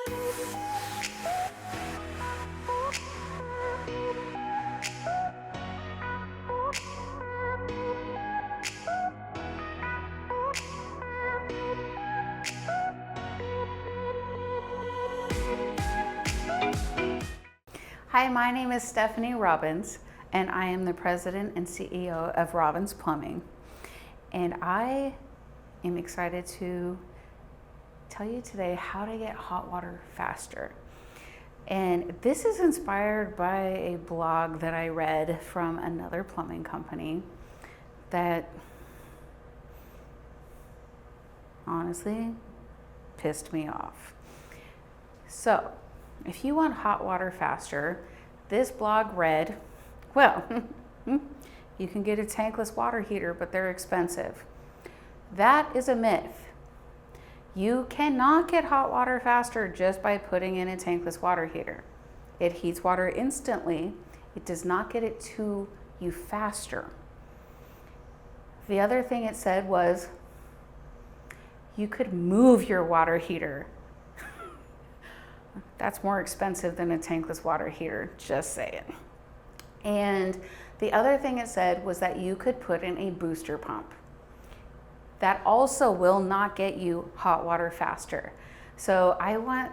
Hi, my name is Stephanie Robbins, and I am the president and CEO of Robbins Plumbing. And I am excited to tell you today how to get hot water faster. And this is inspired by a blog that I read from another plumbing company that honestly pissed me off. So, if you want hot water faster, this blog read, well, you can get a tankless water heater, but they're expensive. That is a myth. You cannot get hot water faster just by putting in a tankless water heater. It heats water instantly. It does not get it to you faster. The other thing it said was, you could move your water heater. That's more expensive than a tankless water heater, just saying. And the other thing it said was that you could put in a booster pump. That also will not get you hot water faster. So I want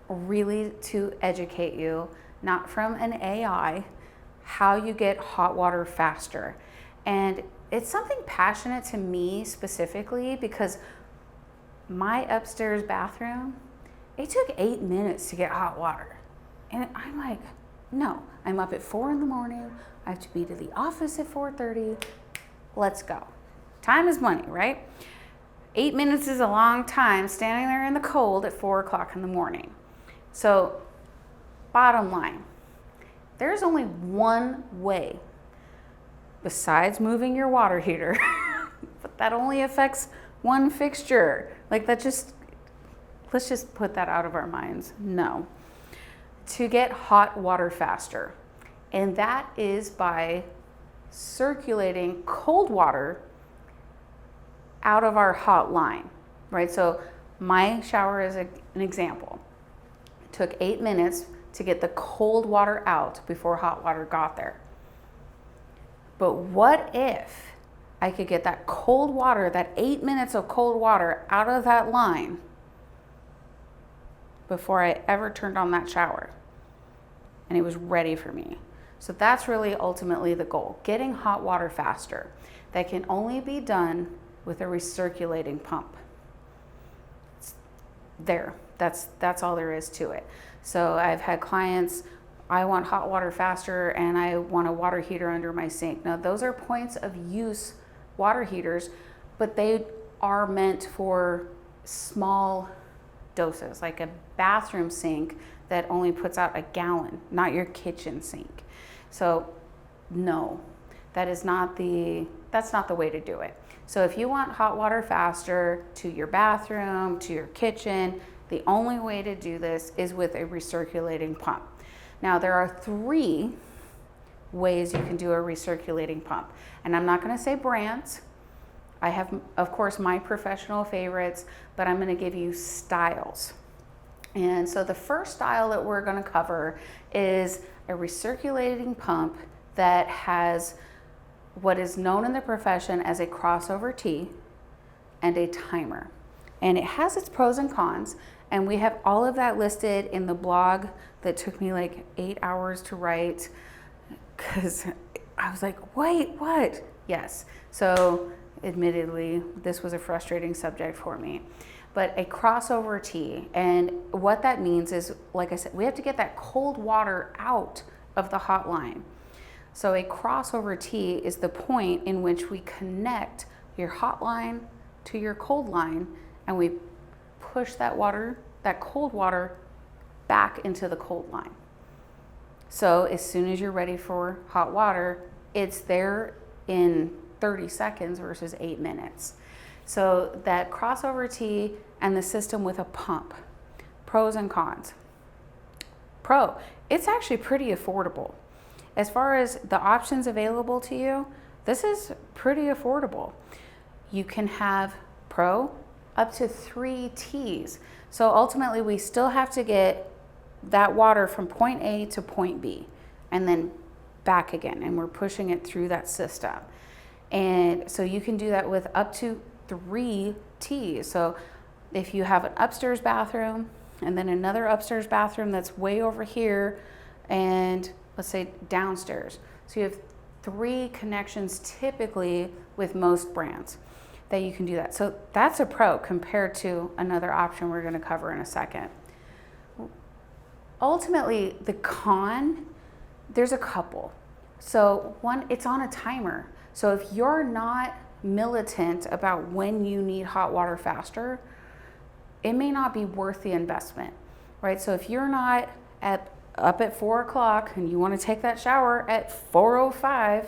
really to educate you, not from an AI, how you get hot water faster. And it's something passionate to me specifically because my upstairs bathroom, it took 8 minutes to get hot water. And I'm like, no, I'm up at 4 in the morning. I have to be to the office at 4:30. Let's go. Time is money, right? 8 minutes is a long time standing there in the cold at 4 o'clock in the morning. So bottom line, there's only one way besides moving your water heater, but that only affects one fixture. Like let's just put that out of our minds. No. To get hot water faster. And that is by circulating cold water out of our hot line, right? So my shower is an example. It took 8 minutes to get the cold water out before hot water got there. But what if I could get that cold water, that 8 minutes of cold water out of that line before I ever turned on that shower and it was ready for me? So that's really ultimately the goal, getting hot water faster. That can only be done with a recirculating pump. That's all there is to it. So I've had clients, I want hot water faster and I want a water heater under my sink. Now those are points of use water heaters, but they are meant for small doses, like a bathroom sink that only puts out a gallon, not your kitchen sink. So no, that's not the way to do it. So if you want hot water faster to your bathroom, to your kitchen, the only way to do this is with a recirculating pump. Now there are 3 ways you can do a recirculating pump. And I'm not going to say brands. I have, of course, my professional favorites, but I'm going to give you styles. And so the first style that we're going to cover is a recirculating pump that has what is known in the profession as a crossover T and a timer. And it has its pros and cons, and we have all of that listed in the blog that took me like 8 hours to write because I was like, wait, what? Yes. So admittedly, this was a frustrating subject for me. But a crossover T, and what that means is, like I said, we have to get that cold water out of the hot line. So a crossover T is the point in which we connect your hot line to your cold line, and we push that cold water back into the cold line. So as soon as you're ready for hot water, it's there in 30 seconds versus 8 minutes. So that crossover T and the system with a pump, pros and cons. Pro, it's actually pretty affordable. As far as the options available to you, this is pretty affordable. You can have Pro, up to 3 T's. So ultimately we still have to get that water from point A to point B and then back again, and we're pushing it through that system. And so you can do that with up to 3 T's. So if you have an upstairs bathroom and then another upstairs bathroom that's way over here, and let's say downstairs. So you have 3 connections typically with most brands that you can do that. So that's a pro compared to another option we're going to cover in a second. Ultimately, the con, there's a couple. So one, it's on a timer. So if you're not militant about when you need hot water faster, it may not be worth the investment, right? So if you're not up at 4 o'clock and you want to take that shower at 4:05,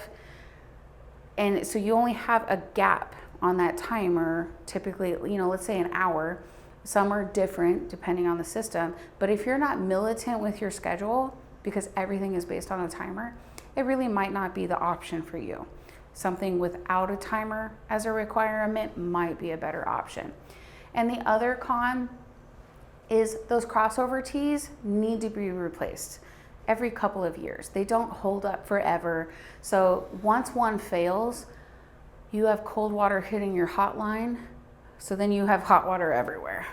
and so you only have a gap on that timer, typically, let's say an hour. Some are different depending on the system, but if you're not militant with your schedule, because everything is based on a timer, it really might not be the option for you. Something without a timer as a requirement might be a better option. And the other con is those crossover tees need to be replaced every couple of years. They don't hold up forever. So once one fails, you have cold water hitting your hot line, so then you have hot water everywhere.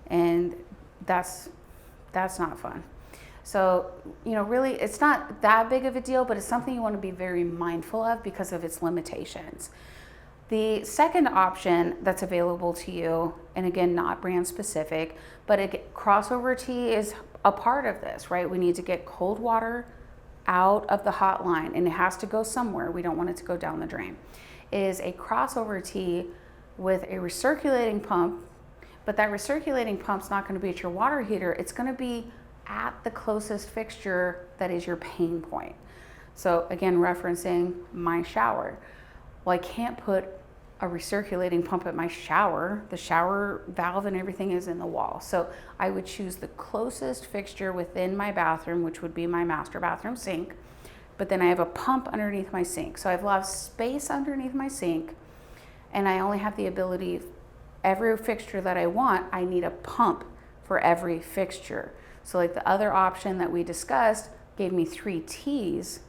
And that's not fun. So, really it's not that big of a deal, but it's something you want to be very mindful of because of its limitations. The second option that's available to you, and again, not brand specific, but a crossover tee is a part of this, right? We need to get cold water out of the hot line, and it has to go somewhere. We don't want it to go down the drain. Is a crossover tee with a recirculating pump, but that recirculating pump's not going to be at your water heater. It's going to be at the closest fixture that is your pain point. So again, referencing my shower. Well, I can't put a recirculating pump at my shower. The shower valve and everything is in the wall. So I would choose the closest fixture within my bathroom, which would be my master bathroom sink. But then I have a pump underneath my sink. So I have a lot of space underneath my sink, and I only have the ability, every fixture that I want, I need a pump for every fixture. So like the other option that we discussed gave me 3 T's,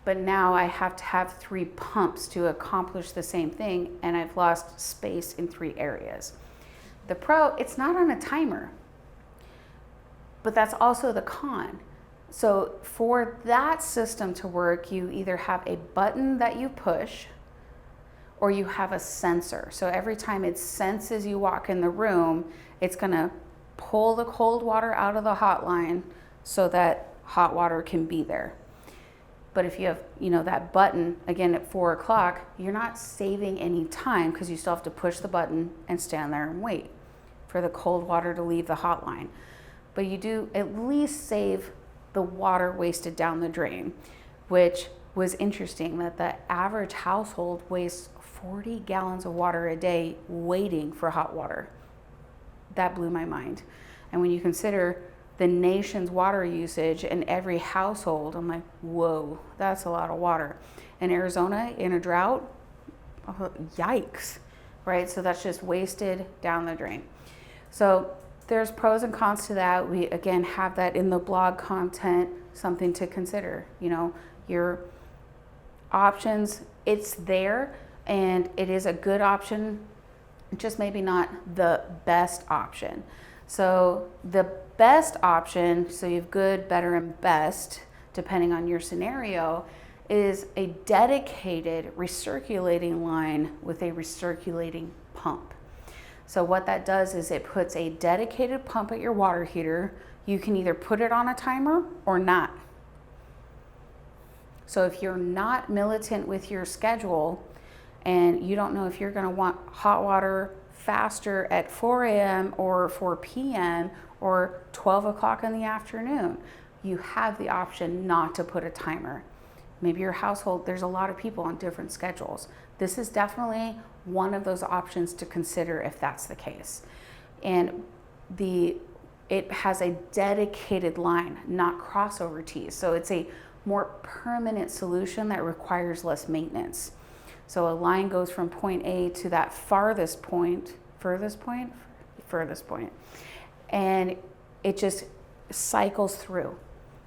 but now I have to have 3 pumps to accomplish the same thing, and I've lost space in 3 areas. The pro, it's not on a timer, but that's also the con. So for that system to work, you either have a button that you push or you have a sensor. So every time it senses you walk in the room, it's gonna pull the cold water out of the hot line so that hot water can be there. But if you have, that button, again, at 4 o'clock, you're not saving any time because you still have to push the button and stand there and wait for the cold water to leave the hot line. But you do at least save the water wasted down the drain, which was interesting that the average household wastes 40 gallons of water a day waiting for hot water. That blew my mind. And when you consider the nation's water usage in every household, I'm like, whoa, that's a lot of water. In Arizona, in a drought, yikes, right? So that's just wasted down the drain. So there's pros and cons to that. We, again, have that in the blog content, something to consider. Your options, it's there, and it is a good option, just maybe not the best option. So the best option, so you have good, better, and best, depending on your scenario, is a dedicated recirculating line with a recirculating pump. So what that does is it puts a dedicated pump at your water heater. You can either put it on a timer or not. So if you're not militant with your schedule and you don't know if you're going to want hot water faster at 4 a.m. or 4 p.m. or 12 o'clock in the afternoon, you have the option not to put a timer. Maybe your household, there's a lot of people on different schedules. This is definitely one of those options to consider if that's the case. And it has a dedicated line, not crossover tees. So it's a more permanent solution that requires less maintenance. So a line goes from point A to that farthest point furthest point, and it just cycles through.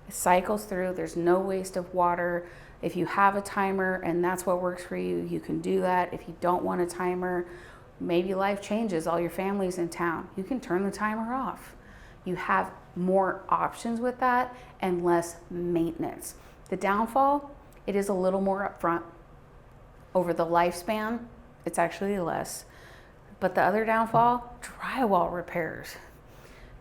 It cycles through. There's no waste of water. If you have a timer and that's what works for you, you can do that. If you don't want a timer, maybe life changes, all your family's in town, you can turn the timer off. You have more options with that and less maintenance. The downfall, it is a little more upfront. Over the lifespan, it's actually less. But the other downfall, drywall repairs.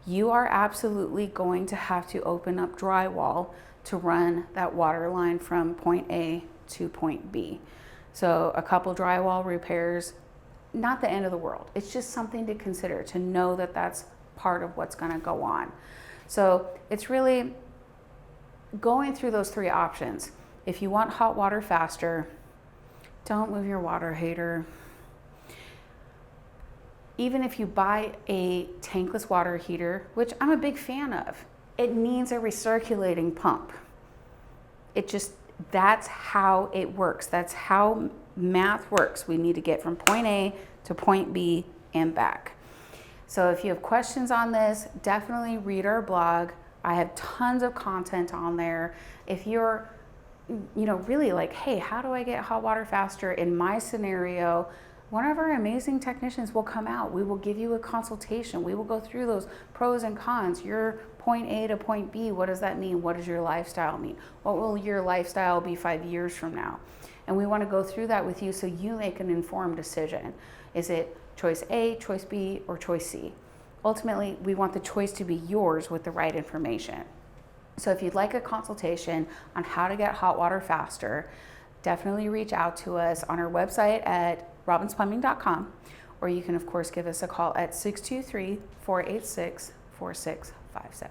You are absolutely going to have to open up drywall to run that water line from point A to point B. So a couple drywall repairs, not the end of the world. It's just something to consider, to know that that's part of what's going to go on. So it's really going through those three options. If you want hot water faster, don't move your water heater. Even if you buy a tankless water heater, which I'm a big fan of, it needs a recirculating pump. That's how it works. That's how math works. We need to get from point A to point B and back. So if you have questions on this, definitely read our blog. I have tons of content on there. If you're, really like, hey, how do I get hot water faster in my scenario? One of our amazing technicians will come out. We will give you a consultation. We will go through those pros and cons. Your point A to point B, what does that mean? What does your lifestyle mean? What will your lifestyle be 5 years from now? And we want to go through that with you so you make an informed decision. Is it choice A, choice B, or choice C? Ultimately, we want the choice to be yours with the right information. So if you'd like a consultation on how to get hot water faster, definitely reach out to us on our website at robinsplumbing.com, or you can of course give us a call at 623-486-4657.